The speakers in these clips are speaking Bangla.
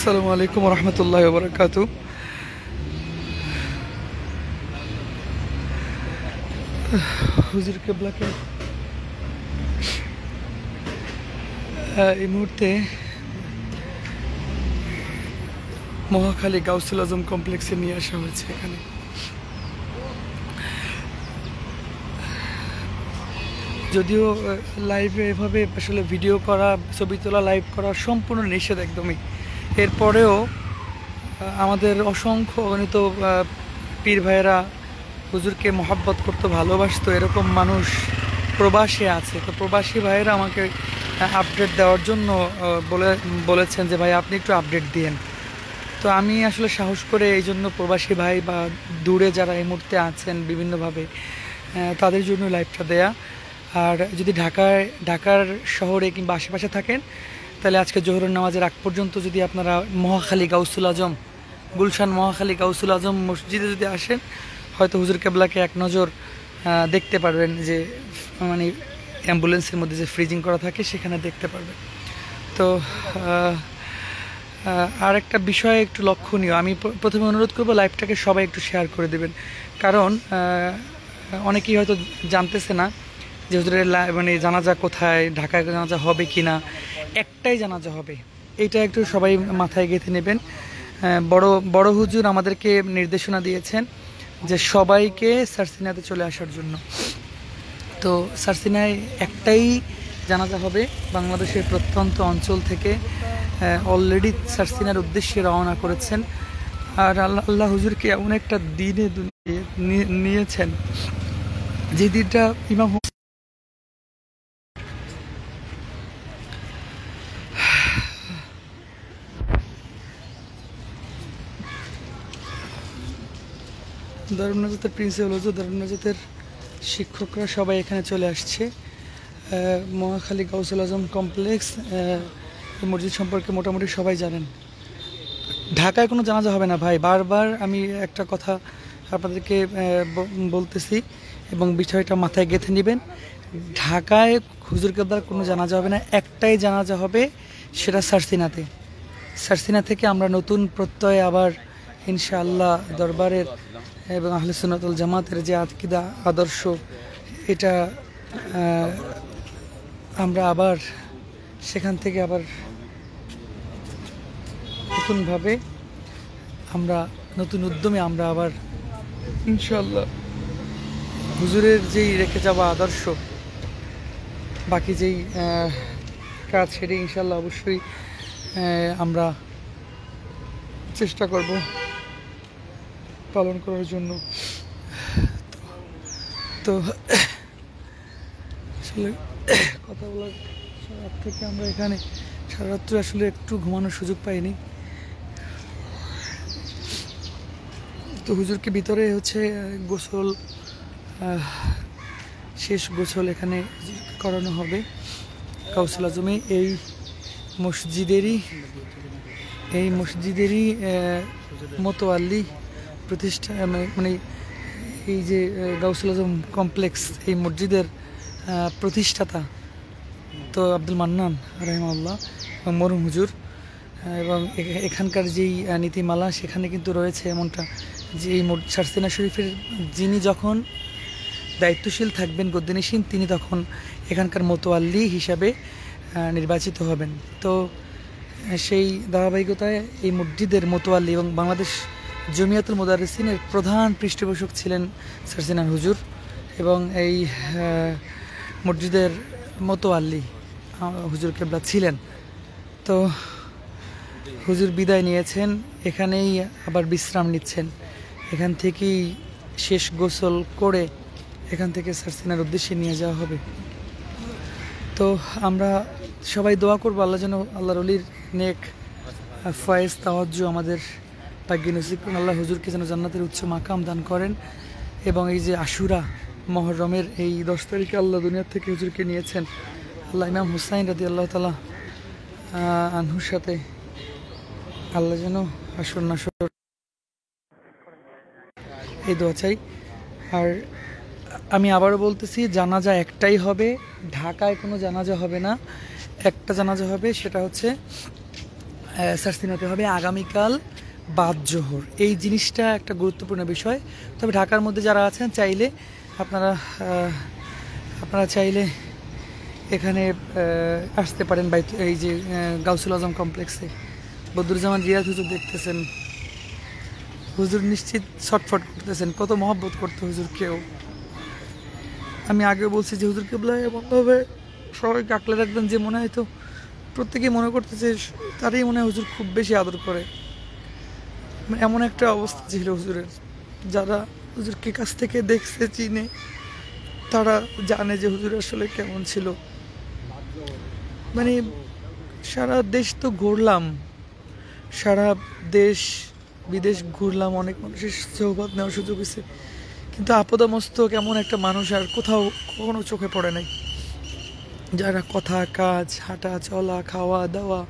আসসালামু আলাইকুম ওয়া রাহমাতুল্লাহি ওয়া বারাকাতুহু। হুজুর কেবলাকে এই মুহূর্তে মহাখালী গাউসুল আজম কমপ্লেক্সে নিয়ে আসা হয়েছে। এখানে যদিও লাইভে এভাবে আসলে ভিডিও করা, ছবি তোলা, লাইভ করা সম্পূর্ণ নিষেধ একদমই। এরপরেও আমাদের অসংখ্য অগণিত পীর ভাইয়েরা হুজুরকে মহাব্বত করতে ভালোবাসতো, এরকম মানুষ প্রবাসে আছে। তো প্রবাসী ভাইয়েরা আমাকে আপডেট দেওয়ার জন্য বলেছেন যে ভাই আপনি একটু আপডেট দিয়েন। তো আমি আসলে সাহস করে এই জন্য প্রবাসী ভাই বা দূরে যারা এই মুহূর্তে আছেন বিভিন্নভাবে তাদের জন্য লাইভটা দেয়া। আর যদি ঢাকার শহরে কিংবা আশেপাশে থাকেন তাহলে আজকে জোহরের নামাজের আগ পর্যন্ত যদি আপনারা মহাখালী গাউসুল আজম, গুলশান মহাখালী গাউসুল আজম মসজিদে যদি আসেন, হয়তো হুজুর কেবলাকে এক নজর দেখতে পারবেন। যে মানে অ্যাম্বুলেন্সের মধ্যে যে ফ্রিজিং করা থাকে সেখানে দেখতে পারবেন। তো আর একটা বিষয় একটু লক্ষণীয়, আমি প্রথমে অনুরোধ করব লাইভটাকে সবাই একটু শেয়ার করে দেবেন, কারণ অনেকেই হয়তো জানতেছে না যে হুজুরের মানে জানাজা কোথায়, ঢাকায় জানাজা হবে কি না। একটাই জানাজা হবে, এইটা একটু সবাই মাথায় গেঁথে নেবেন। বড় হুজুর আমাদেরকে নির্দেশনা দিয়েছেন যে সবাইকে সারসিনাতে চলে আসার জন্য। তো সারসিনায় একটাই জানাজা হবে। বাংলাদেশের প্রত্যন্ত অঞ্চল থেকে অলরেডি সারসিনার উদ্দেশ্যে রওনা করেছেন। আর আল্লাহ হুজুরকে এমন একটা দিনে নিয়েছেন যে দিনটা ইমাম দারুন নাজাতের প্রিন্সিপাল হুজুর, দারুন নাজাতের শিক্ষকরা সবাই এখানে চলে আসছে। মহাখালী গাউসুল আজম কমপ্লেক্স মসজিদ সম্পর্কে মোটামুটি সবাই জানেন। ঢাকায় কোনো জানাজা হবে না ভাই, বারবার আমি একটা কথা আপনাদেরকে বলতেছি এবং বিষয়টা মাথায় গেঁথে নেবেন। ঢাকায় হুজুর কেবলার কোনো জানাজা হবে না, একটাই জানাজা হবে, সেটা সারসিনাতে। সারসিনা থেকে আমরা নতুন প্রত্যয়ে আবার ইনশাআল্লাহ দরবারের এবং আহলে সুন্নাত ওয়াল জামাতের যে আকীদা আদর্শ, এটা আমরা আবার সেখান থেকে আবার নতুনভাবে আমরা নতুন উদ্যমে আমরা আবার ইনশাআল্লাহ হুজুরের যেই রেখে যাওয়া আদর্শ, বাকি যেই কাজ, সেটি ইনশাআল্লাহ অবশ্যই আমরা চেষ্টা করব পালন করার জন্য। তো আসলে কথা বলার রাত থেকে আমরা এখানে সারা রাত্রে আসলে একটু ঘুমানোর সুযোগ পাইনি। তো হুজুরকে ভিতরে হচ্ছে গোসল, শেষ গোসল এখানে করানো হবে গাউসুল আজমে। এই মসজিদেরই মোতোয়াল্লি প্রতিষ্ঠা, মানে এই যে গাউসুল আজম কমপ্লেক্স, এই মসজিদের প্রতিষ্ঠাতা তো আব্দুল মান্নান রাহিমাহুল্লাহ এবং মরহুম হুজুর। এবং এখানকার যেই নীতিমালা সেখানে কিন্তু রয়েছে এমনটা যে এই সারসিনা শরীফের যিনি যখন দায়িত্বশীল থাকবেন, গদ্দিনিসীন, তিনি তখন এখানকার মোতোয়াল্লি হিসাবে নির্বাচিত হবেন। তো সেই ধারাবাহিকতায় এই মসজিদের মোতোয়াল্লি এবং বাংলাদেশ জমিয়াতুল মুদাররিসিনের প্রধান পৃষ্ঠপোষক ছিলেন সারসিনার হুজুর, এবং এই মসজিদের মোতোয়াল্লি হুজুর কেবলা ছিলেন। তো হুজুর বিদায় নিয়েছেন, এখানেই আবার বিশ্রাম নিচ্ছেন। এখান থেকেই শেষ গোসল করে এখান থেকে সারসিনার উদ্দেশ্যে নিয়ে যাওয়া হবে। তো আমরা সবাই দোয়া করবো আল্লাহ যেন আল্লাহর ওলির নেক ফয়েজ তাওয়াজ্জু আমাদের ভাগ্যে নসিব করেন। আল্লাহ হুজুরকে যেন জান্নাতের উচ্চ মাকাম দান করেন। এবং এই যে আশুরা মহরমের এই 10 তারিখে আল্লাহ দুনিয়ার থেকে হুজুরকে নিয়েছেন, আল্লাহ ইমাম হুসাইন রাদিয়াল্লাহু তাআলা আনহুর সাথে আল্লাহ যেন হাসর নাসর, এই দোয়া চাই। আর আমি আবারও বলতেছি, জানাজা একটাই হবে, ঢাকায় কোনো জানাজা হবে না, একটা জানাজা হবে, সেটা হচ্ছে সার্সিনাতে হবে আগামীকাল বাদ জোহর। এই জিনিসটা একটা গুরুত্বপূর্ণ বিষয়। তবে ঢাকার মধ্যে যারা আছেন চাইলে আপনারা চাইলে এখানে আসতে পারেন। এই যে গাউসুল আজম কমপ্লেক্সে বদরুজ্জামান রিয়াদ হুজুর দেখতেছেন, হুজুর নিশ্চিত ছটফট করতেছেন, কত মহব্বত করতে হুজুরকেও। আমি আগেও বলছি যে হুজুর কেবলা এমনভাবে সবাইকে আঁকলে রাখবেন যে মনে হয় তো প্রত্যেকেই মনে করতেছে তারই মনে হয় হুজুর খুব বেশি আদর করে। এমন একটা অবস্থা ছিল হুজুরের, যারা হুজুরকে কাছ থেকে দেখছে চিনে তারা জানে যে হুজুর আসলে কেমন ছিল। মানে সারা দেশ তো ঘুরলাম, সারা দেশ বিদেশ ঘুরলাম, অনেক মানুষের সহবত নেওয়ার সুযোগ হয়েছে, কিন্তু আপদমস্তক এমন একটা মানুষ আর কোথাও কখনো চোখে পড়ে নাই। যারা কথা কাজ হাঁটা চলা খাওয়া দাওয়া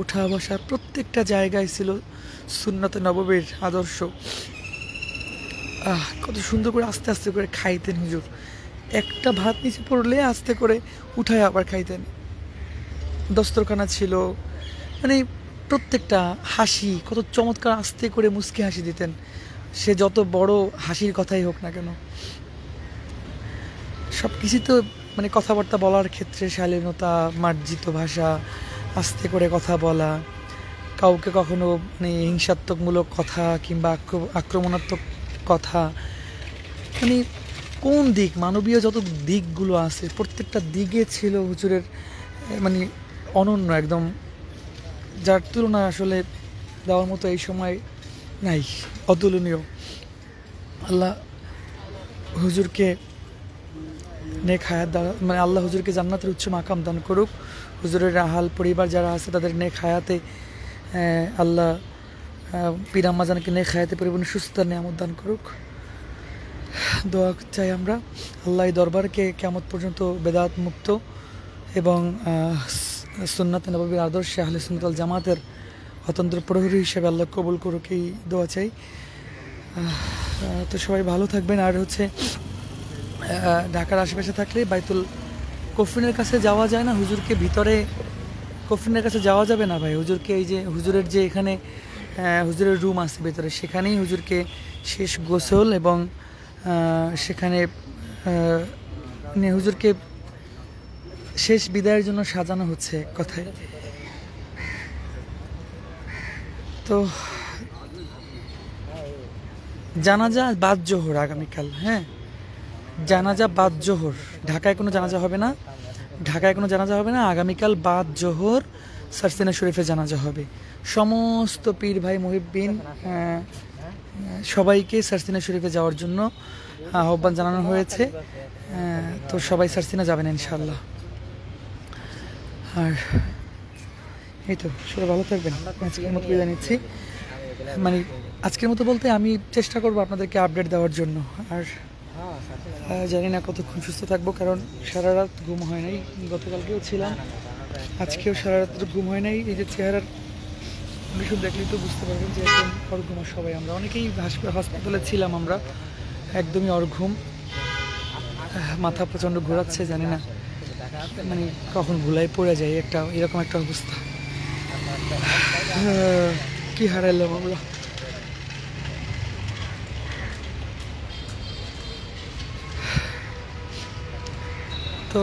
ওঠা বসা প্রত্যেকটা জায়গায় ছিল সুন্নতে নববীর আদর্শ। কত সুন্দর করে আস্তে আস্তে করে খাইতেন হুজুর। একটা ভাত নিচে পড়লে আস্তে করে উঠায় আবার খাইতেন। দস্তরখানা ছিল, মানে প্রত্যেকটা হাসি কত চমৎকার, আস্তে করে মুচকি হাসি দিতেন, সে যত বড় হাসির কথাই হোক না কেন। সব কিছু তো মানে কথাবার্তা বলার ক্ষেত্রে শালীনতা, মার্জিত ভাষা, আস্তে করে কথা বলা, কাউকে কখনো মানে হিংসাত্মকমূলক কথা কিংবা আক্রমণাত্মক কথা, মানে কোন দিক মানবীয় যত দিকগুলো আছে প্রত্যেকটা দিকে ছিল হুজুরের মানে অনন্য একদম, যার তুলনা আসলে দেওয়ার মতো এই সময় নাই, অতুলনীয়। আল্লাহ হুজুরকে নেক হায়াত দ্বারা মানে আল্লাহ হুজুরকে জান্নাতের উচ্চ মাকাম দান করুক। হুজুরের আহাল পরিবার যারা আছে তাদের নেক হায়াতে আল্লাহ পীর আম্মাজানকে নেক হায়াতে পরিপূর্ণ সুস্থতার নিয়ামত দান করুক। দোয়া চাই আমরা আল্লাহ এই দরবারকে কিয়ামত পর্যন্ত বেদাত মুক্ত এবং সুন্নাত নববীর আদর্শে আহলে সুন্নাত ওয়াল জামাতের অতন্ত্র প্রহরী হিসেবে আল্লাহ কবুল করুক, এই দোয়া চাই। তো সবাই ভালো থাকবেন। আর হচ্ছে ঢাকার আশেপাশে থাকলে বাইতুল কফিনের কাছে যাওয়া যায় না, হুজুরকে ভিতরে কফিনের কাছে যাওয়া যাবে না ভাই। হুজুরকে এই যে হুজুরের যে এখানে হুজুরের রুম আছে ভেতরে, সেখানেই হুজুরকে শেষ গোসল এবং সেখানে হুজুরকে শেষ বিদায়ের জন্য সাজানো হচ্ছে কথায়। তো জানাজা বাদ জোহর আগামীকাল, হ্যাঁ জানাজা বাদ জোহর। ঢাকায় কোনো জানাজা হবে না, আগামীকাল বাদ জোহর সার্সিনা শরীফে জানাজা হবে। সমস্ত পীর ভাই মুহিব্বিন সবাইকে সার্সিনা শরীফে যাওয়ার জন্য আহ্বান জানানো হয়েছে। তো সবাই সার্সিনা যাবেন ইনশাল্লাহ। আর এই তো সবাই ভালো থাকবেন। আজকের মতো বিদায় নিচ্ছি, মানে আজকের মতো বলতে আমি চেষ্টা করবো আপনাদেরকে আপডেট দেওয়ার জন্য। আর জানি না কতক্ষণ সুস্থ থাকবো, কারণ সারা রাত ঘুম হয় নাই, গতকালকেও ছিলাম, আজকেও সারা রাত ঘুম হয় নাই। এই যে চেহারার বিষয় দেখলেই তো বুঝতে পারবেন যে একদম অর্ঘুম। সবাই আমরা অনেকেই হাসপাতালে ছিলাম, আমরা একদমই অর্ঘুম, মাথা প্রচণ্ড ঘোরাচ্ছে, জানি না মানে কখন ভুলাই পড়ে যায়, একটা এরকম একটা অবস্থা। কি হারাইলাম আমরা। তো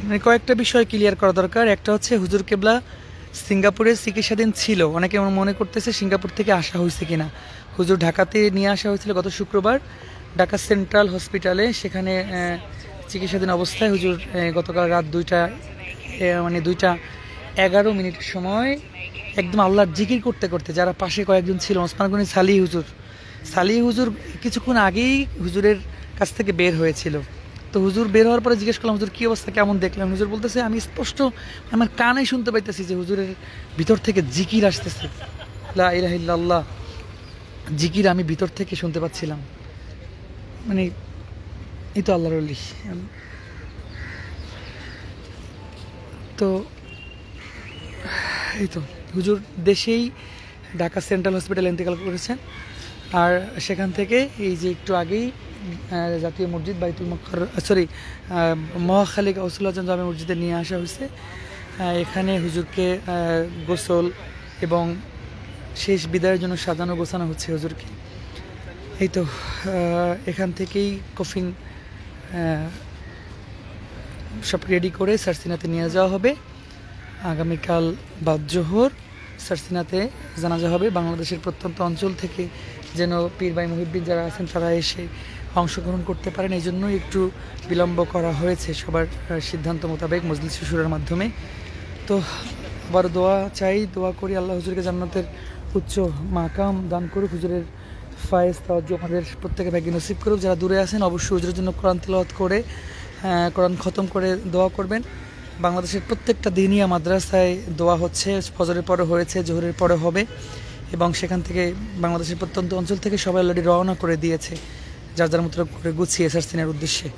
মানে কয়েকটা বিষয় ক্লিয়ার করা দরকার। একটা হচ্ছে হুজুর কেবলা সিঙ্গাপুরে চিকিৎসাধীন ছিল, অনেকে মনে করতেছে সিঙ্গাপুর থেকে আসা হয়েছে কিনা। হুজুর ঢাকাতে নিয়ে আসা হয়েছিল গত শুক্রবার ঢাকা সেন্ট্রাল হসপিটালে, সেখানে চিকিৎসাধীন অবস্থায় হুজুর গতকাল রাত 2:11 সময় একদম আল্লাহর জিকির করতে করতে, যারা পাশে কয়েকজন ছিল, ওসমান গনি সালি হুজুর কিছুক্ষণ আগেই হুজুরের কাছ থেকে বের হয়েছিল। তো হুজুর বের হওয়ার পরে জিজ্ঞেস করলাম হুজুর কী অবস্থা, কেমন দেখলাম। হুজুর বলতেছে আমি স্পষ্ট আমার কানে শুনতে পাইতেছি যে হুজুরের ভিতর থেকে জিকির আসতেছে, লা ইলাহা ইল্লাল্লাহ জিকির আমি ভিতর থেকে শুনতে পাচ্ছিলাম। মানে এই তো আল্লাহর ওলি। তো এই তো হুজুর দেশেই ঢাকা সেন্ট্রাল হসপিটালে ইন্তেকাল করেছেন। আর সেখান থেকে এই যে একটু আগেই জাতীয় মসজিদ বাইতুল মক্কার মহাখালী গাউসুল আজম জামে মসজিদে নিয়ে আসা হয়েছে। এখানে হুজুরকে গোসল এবং শেষ বিদায়ের জন্য সাজানো গোছানো হচ্ছে হুজুরকে। এই তো এখান থেকেই কফিন সব রেডি করে সারসিনাতে নিয়ে যাওয়া হবে। আগামীকাল বাদ জোহর সারসিনাতে জানাজা হবে। বাংলাদেশের প্রত্যন্ত অঞ্চল থেকে যেন পীর ভাই মুহিউদ্দিন যারা আছেন তারা এসে অংশগ্রহণ করতে পারেন, এই জন্যই একটু বিলম্ব করা হয়েছে সবার সিদ্ধান্ত মোতাবেক মজলিস শুশুরের মাধ্যমে। তো আবার দোয়া চাই, দোয়া করি আল্লাহ হুজুরকে জান্নাতের উচ্চ মাকাম দান করুক, হুজুরের ফায়েজ তাওয়াজ্জু আমাদের প্রত্যেকে ভাগ্যে নসিব করুক। যারা দূরে আছেন অবশ্যই হুজুরের জন্য কোরআন তিলাওয়াত করে কোরআন খতম করে দোয়া করবেন। বাংলাদেশের প্রত্যেকটা দিনিয়া মাদ্রাসায় দোয়া হচ্ছে, ফজরের পরে হয়েছে, জোহরের পরে হবে, এবং সেখান থেকে বাংলাদেশের প্রত্যন্ত অঞ্চল থেকে সবাই অলরেডি রওনা করে দিয়েছে যার যার মতো করে গুছিয়ে সারসিনার উদ্দেশ্যে।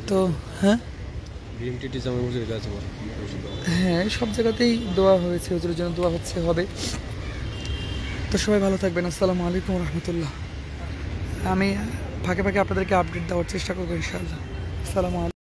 তো হ্যাঁ, সব জায়গাতেই দোয়া হয়েছে, হুজুরের জন্য দোয়া হচ্ছে, হবে। তো সবাই ভালো থাকবেন। আসসালামু আলাইকুম রহমতুল্লাহ। আমি ফাঁকে ফাঁকে আপনাদেরকে আপডেট দেওয়ার চেষ্টা করবো ইনশাআল্লাহ। আসসালামু আলাইকুম।